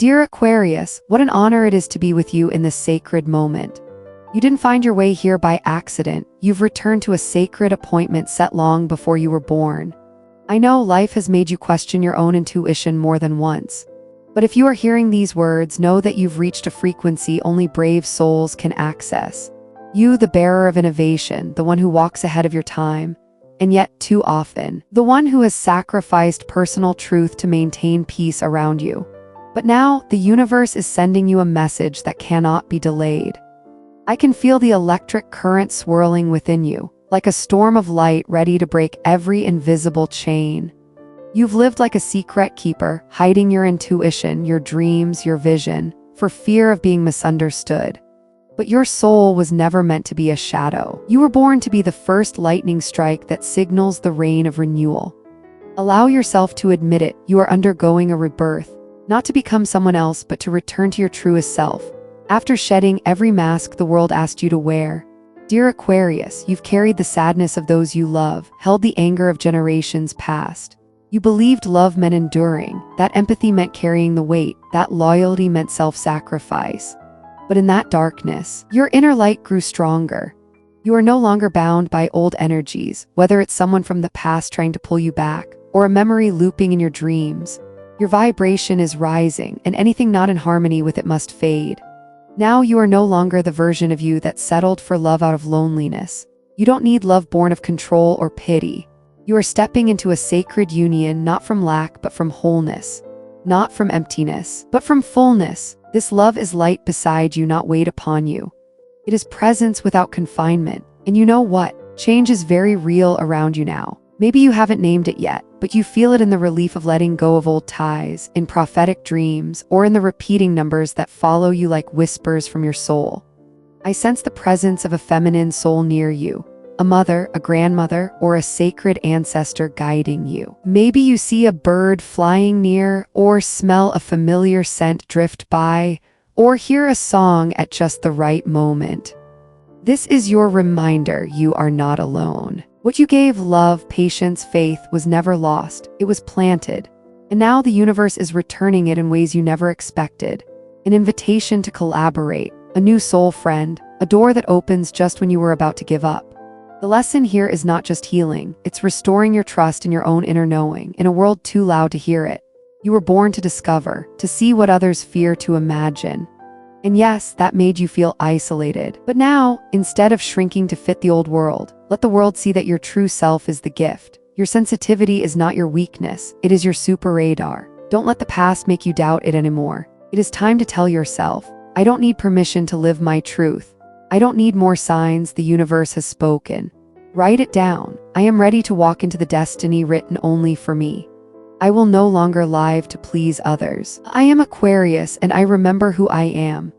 Dear Aquarius, what an honor it is to be with you in this sacred moment. You didn't find your way here by accident. You've returned to a sacred appointment set long before you were born. I know life has made you question your own intuition more than once. But if you are hearing these words, know that you've reached a frequency only brave souls can access. You, the bearer of innovation, the one who walks ahead of your time, and yet too often, the one who has sacrificed personal truth to maintain peace around you. But now, the universe is sending you a message that cannot be delayed. I can feel the electric current swirling within you, like a storm of light ready to break every invisible chain. You've lived like a secret keeper, hiding your intuition, your dreams, your vision, for fear of being misunderstood. But your soul was never meant to be a shadow. You were born to be the first lightning strike that signals the reign of renewal. Allow yourself to admit it, you are undergoing a rebirth, not to become someone else, but to return to your truest self. After shedding every mask the world asked you to wear. Dear Aquarius, you've carried the sadness of those you love, held the anger of generations past. You believed love meant enduring, that empathy meant carrying the weight, that loyalty meant self-sacrifice. But in that darkness, your inner light grew stronger. You are no longer bound by old energies, whether it's someone from the past trying to pull you back, or a memory looping in your dreams. Your vibration is rising, and anything not in harmony with it must fade. Now you are no longer the version of you that settled for love out of loneliness. You don't need love born of control or pity. You are stepping into a sacred union, not from lack, but from wholeness. Not from emptiness, but from fullness. This love is light beside you, not weight upon you. It is presence without confinement. And you know what? Change is very real around you now. Maybe you haven't named it yet, but you feel it in the relief of letting go of old ties, in prophetic dreams, or in the repeating numbers that follow you like whispers from your soul. I sense the presence of a feminine soul near you. A mother, a grandmother, or a sacred ancestor guiding you. Maybe you see a bird flying near, or smell a familiar scent drift by, or hear a song at just the right moment. This is your reminder you are not alone. What you gave, love, patience, faith, was never lost. It was planted. And now the universe is returning it in ways you never expected. An invitation to collaborate, a new soul friend, a door that opens just when you were about to give up. The lesson here is not just healing, it's restoring your trust in your own inner knowing, in a world too loud to hear it. You were born to discover, to see what others fear to imagine. And yes, that made you feel isolated. But now, instead of shrinking to fit the old world, let the world see that your true self is the gift. Your sensitivity is not your weakness, it is your super radar. Don't let the past make you doubt it anymore. It is time to tell yourself, I don't need permission to live my truth. I don't need more signs, the universe has spoken. Write it down. I am ready to walk into the destiny written only for me. I will no longer live to please others. I am Aquarius, and I remember who I am.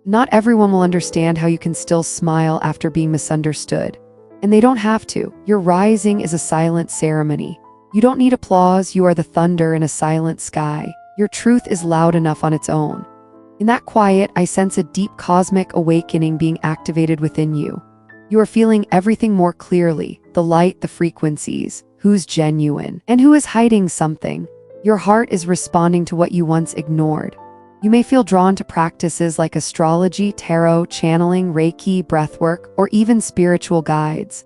Not everyone will understand how you can still smile after being misunderstood. And they don't have to. Your rising is a silent ceremony. You don't need applause, you are the thunder in a silent sky. Your truth is loud enough on its own. In that quiet, I sense a deep cosmic awakening being activated within you. You are feeling everything more clearly, the light, the frequencies, who's genuine, and who is hiding something. Your heart is responding to what you once ignored. You may feel drawn to practices like astrology, tarot, channeling, Reiki, breathwork, or even spiritual guides.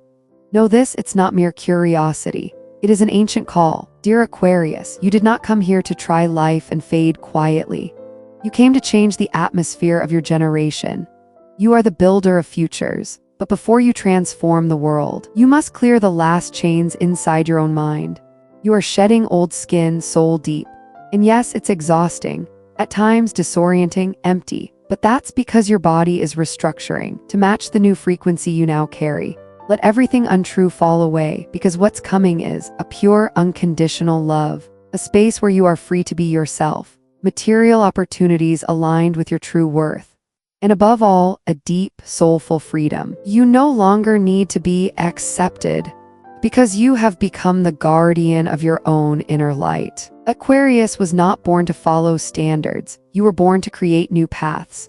Know this, it's not mere curiosity. It is an ancient call. Dear Aquarius, you did not come here to try life and fade quietly. You came to change the atmosphere of your generation. You are the builder of futures, but before you transform the world, you must clear the last chains inside your own mind. You are shedding old skin, soul deep. And yes, it's exhausting, at times disorienting, empty, but that's because your body is restructuring to match the new frequency you now carry. Let everything untrue fall away, because what's coming is a pure, unconditional love, a space where you are free to be yourself. Material opportunities aligned with your true worth. And above all, a deep, soulful freedom. You no longer need to be accepted because you have become the guardian of your own inner light. Aquarius was not born to follow standards. You were born to create new paths.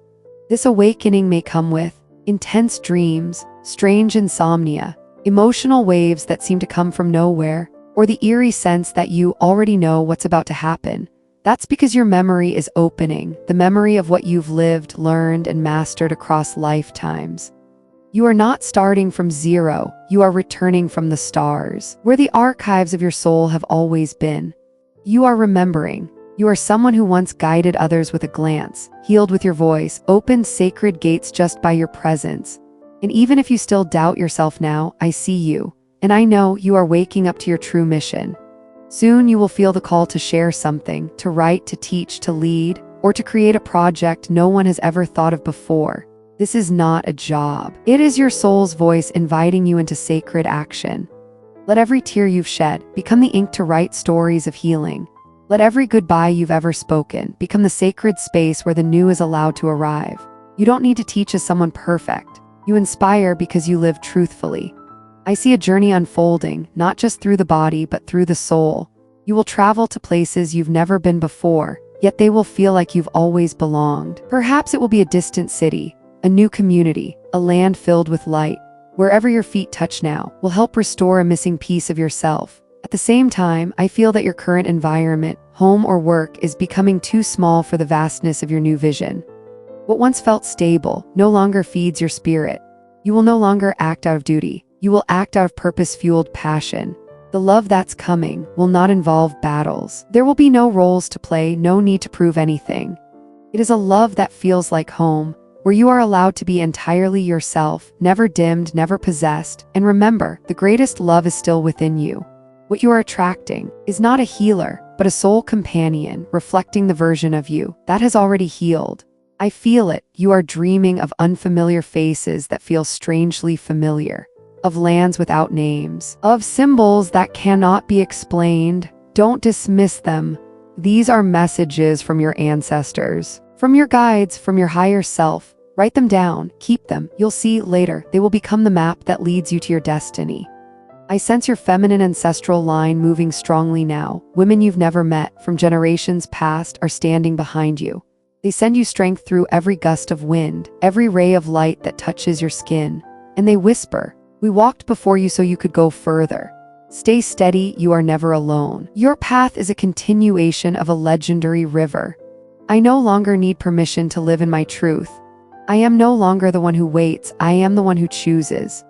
This awakening may come with intense dreams, strange insomnia, emotional waves that seem to come from nowhere, or the eerie sense that you already know what's about to happen. That's because your memory is opening, the memory of what you've lived, learned, and mastered across lifetimes. You are not starting from zero, you are returning from the stars, where the archives of your soul have always been. You are remembering. You are someone who once guided others with a glance, healed with your voice, opened sacred gates just by your presence. And even if you still doubt yourself now, I see you. And I know you are waking up to your true mission. Soon you will feel the call to share something, to write, to teach, to lead, or to create a project no one has ever thought of before. This is not a job. It is your soul's voice inviting you into sacred action. Let every tear you've shed become the ink to write stories of healing. Let every goodbye you've ever spoken become the sacred space where the new is allowed to arrive. You don't need to teach as someone perfect. You inspire because you live truthfully. I see a journey unfolding, not just through the body, but through the soul. You will travel to places you've never been before, yet they will feel like you've always belonged. Perhaps it will be a distant city, a new community, a land filled with light. Wherever your feet touch now will help restore a missing piece of yourself. At the same time, I feel that your current environment, home or work, is becoming too small for the vastness of your new vision. What once felt stable no longer feeds your spirit. You will no longer act out of duty. You will act out of purpose-fueled passion. The love that's coming will not involve battles. There will be no roles to play, no need to prove anything. It is a love that feels like home, where you are allowed to be entirely yourself, never dimmed, never possessed. And remember, the greatest love is still within you. What you are attracting is not a healer, but a soul companion, reflecting the version of you that has already healed. I feel it. You are dreaming of unfamiliar faces that feel strangely familiar. Of lands without names, of symbols that cannot be explained. Don't dismiss them. These are messages from your ancestors, from your guides, from your higher self. Write them down, keep them. You'll see later, they will become the map that leads you to your destiny. I sense your feminine ancestral line moving strongly now. Women you've never met from generations past are standing behind you. They send you strength through every gust of wind, every ray of light that touches your skin. And they whisper, "We walked before you so you could go further. Stay steady, you are never alone. Your path is a continuation of a legendary river. I no longer need permission to live in my truth. I am no longer the one who waits, I am the one who chooses.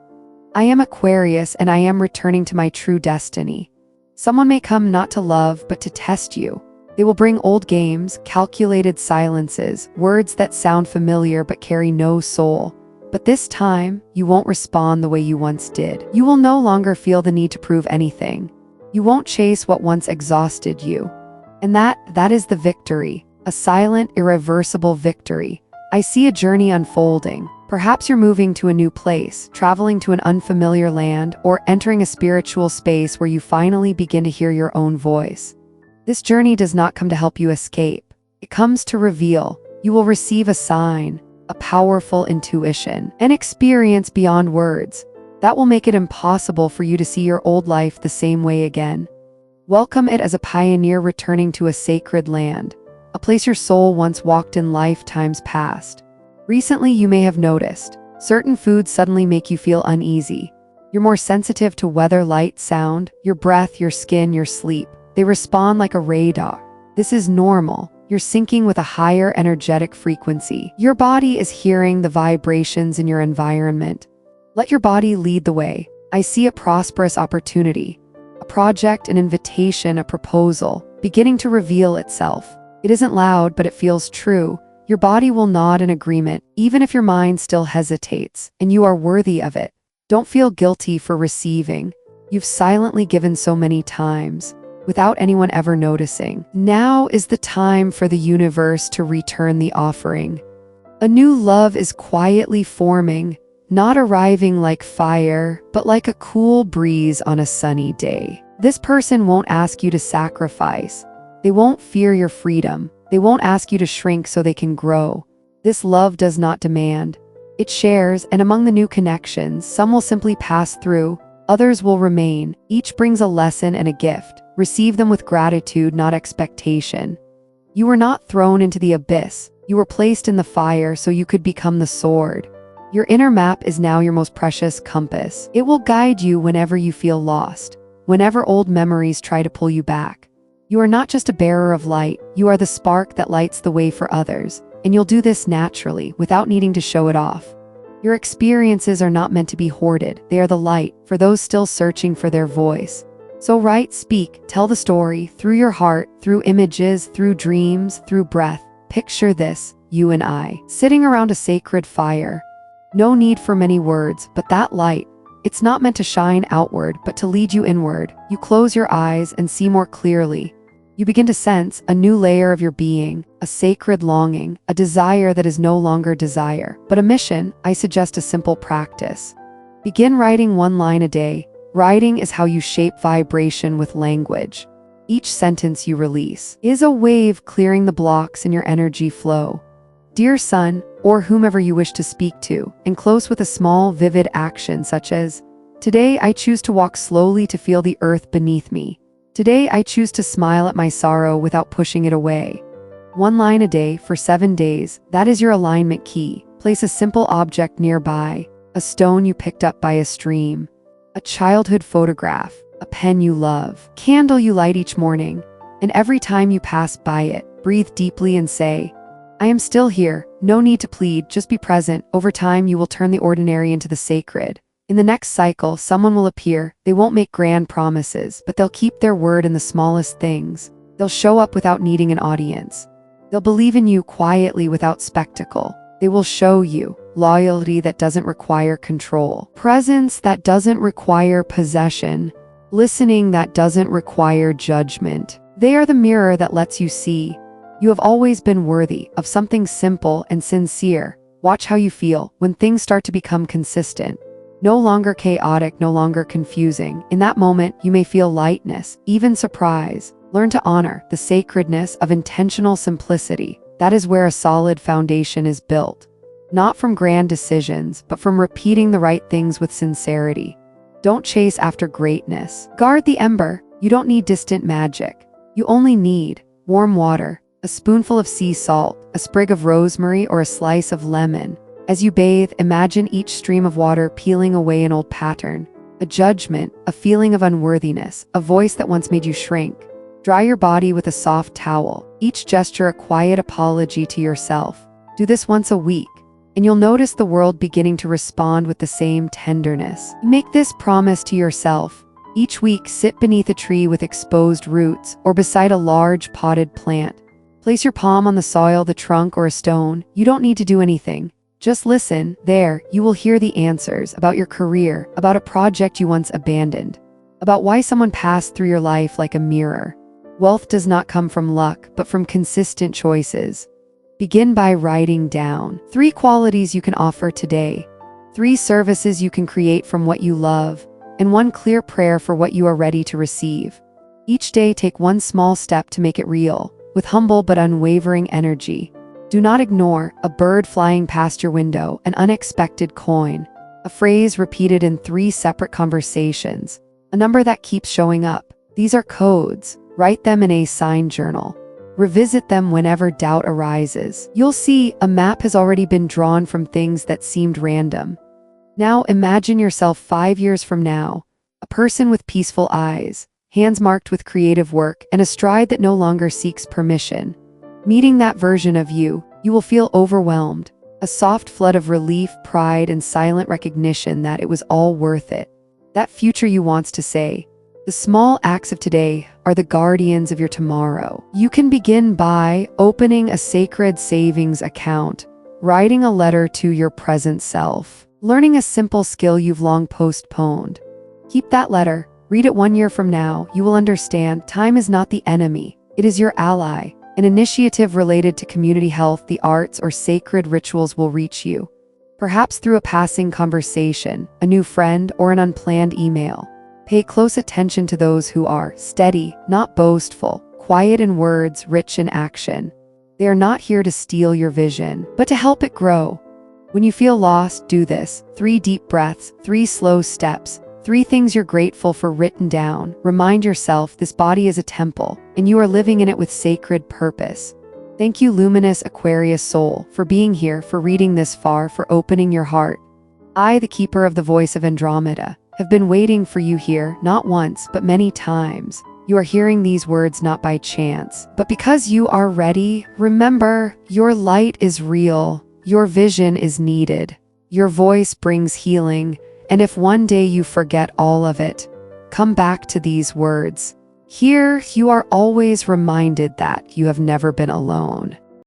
I am Aquarius and I am returning to my true destiny. Someone may come not to love, but to test you. They will bring old games, calculated silences, words that sound familiar but carry no soul. But this time, you won't respond the way you once did. You will no longer feel the need to prove anything. You won't chase what once exhausted you. And that is the victory, a silent, irreversible victory. I see a journey unfolding. Perhaps you're moving to a new place, traveling to an unfamiliar land, or entering a spiritual space where you finally begin to hear your own voice. This journey does not come to help you escape. It comes to reveal. You will receive a sign, a powerful intuition, an experience beyond words that will make it impossible for you to see your old life the same way again. Welcome it as a pioneer returning to a sacred land, a place your soul once walked in lifetimes past. Recently, you may have noticed certain foods suddenly make you feel uneasy. You're more sensitive to weather, light, sound, your breath, your skin, your sleep. They respond like a radar. This is normal. You're syncing with a higher energetic frequency. Your body is hearing the vibrations in your environment. Let your body lead the way. I see a prosperous opportunity, a project, an invitation, a proposal, beginning to reveal itself. It isn't loud, but it feels true. Your body will nod in agreement, even if your mind still hesitates, and you are worthy of it. Don't feel guilty for receiving. You've silently given so many times, without anyone ever noticing. Now is the time for the universe to return the offering. A new love is quietly forming, not arriving like fire, but like a cool breeze on a sunny day. This person won't ask you to sacrifice. They won't fear your freedom. They won't ask you to shrink so they can grow. This love does not demand. It shares, and among the new connections, some will simply pass through, others will remain. Each brings a lesson and a gift. Receive them with gratitude, not expectation. You were not thrown into the abyss. You were placed in the fire so you could become the sword. Your inner map is now your most precious compass. It will guide you whenever you feel lost, whenever old memories try to pull you back. You are not just a bearer of light, you are the spark that lights the way for others, and you'll do this naturally, without needing to show it off. Your experiences are not meant to be hoarded, they are the light for those still searching for their voice. So write, speak, tell the story, through your heart, through images, through dreams, through breath. Picture this, you and I, sitting around a sacred fire. No need for many words, but that light, it's not meant to shine outward, but to lead you inward. You close your eyes and see more clearly. You begin to sense a new layer of your being, a sacred longing, a desire that is no longer desire, but a mission. I suggest a simple practice. Begin writing one line a day. Writing is how you shape vibration with language. Each sentence you release is a wave clearing the blocks in your energy flow. Dear son, or whomever you wish to speak to, enclose with a small, vivid action such as, today I choose to walk slowly to feel the earth beneath me. Today I choose to smile at my sorrow without pushing it away. One line a day for 7 days, that is your alignment key. Place a simple object nearby, a stone you picked up by a stream, a childhood photograph, a pen you love, candle you light each morning, and every time you pass by it, breathe deeply and say, I am still here. No need to plead, just be present. Over time, you will turn the ordinary into the sacred. In the next cycle, someone will appear. They won't make grand promises, but they'll keep their word in the smallest things. They'll show up without needing an audience. They'll believe in you quietly without spectacle. They will show you loyalty that doesn't require control, presence that doesn't require possession, listening that doesn't require judgment. They are the mirror that lets you see. You have always been worthy of something simple and sincere. Watch how you feel when things start to become consistent. No longer chaotic, no longer confusing. In that moment, you may feel lightness, even surprise. Learn to honor the sacredness of intentional simplicity. That is where a solid foundation is built. Not from grand decisions, but from repeating the right things with sincerity. Don't chase after greatness. Guard the ember. You don't need distant magic. You only need warm water, a spoonful of sea salt, a sprig of rosemary, or a slice of lemon. As you bathe, imagine each stream of water peeling away an old pattern, a judgment, a feeling of unworthiness, a voice that once made you shrink. Dry your body with a soft towel, each gesture a quiet apology to yourself. Do this once a week, and you'll notice the world beginning to respond with the same tenderness. Make this promise to yourself. Each week, sit beneath a tree with exposed roots, or beside a large potted plant. Place your palm on the soil, the trunk, or a stone. You don't need to do anything. Just listen. There, you will hear the answers about your career, about a project you once abandoned, about why someone passed through your life like a mirror. Wealth does not come from luck, but from consistent choices. Begin by writing down 3 qualities you can offer today, 3 services you can create from what you love, and 1 clear prayer for what you are ready to receive. Each day, take 1 small step to make it real, with humble but unwavering energy. Do not ignore a bird flying past your window, an unexpected coin, a phrase repeated in 3 separate conversations, a number that keeps showing up. These are codes. Write them in a sign journal. Revisit them whenever doubt arises. You'll see a map has already been drawn from things that seemed random. Now imagine yourself 5 years from now, a person with peaceful eyes, hands marked with creative work, and a stride that no longer seeks permission. Meeting that version of you, you will feel overwhelmed, a soft flood of relief, pride, and silent recognition that it was all worth it. That future you wants to say, the small acts of today are the guardians of your tomorrow. You can begin by opening a sacred savings account, writing a letter to your present self, learning a simple skill you've long postponed. Keep that letter. Read it 1 year from now. You will understand time is not the enemy. It is your ally. An initiative related to community health, the arts, or sacred rituals will reach you. Perhaps through a passing conversation, a new friend, or an unplanned email. Pay close attention to those who are steady, not boastful, quiet in words, rich in action. They are not here to steal your vision, but to help it grow. When you feel lost, do this. 3 deep breaths, 3 slow steps, 3 things you're grateful for written down. Remind yourself this body is a temple, and you are living in it with sacred purpose. Thank you, luminous Aquarius soul, for being here, for reading this far, for opening your heart. I, the keeper of the voice of Andromeda, have been waiting for you here, not once, but many times. You are hearing these words not by chance, but because you are ready. Remember, your light is real. Your vision is needed. Your voice brings healing. And if one day you forget all of it, come back to these words. Here, you are always reminded that you have never been alone.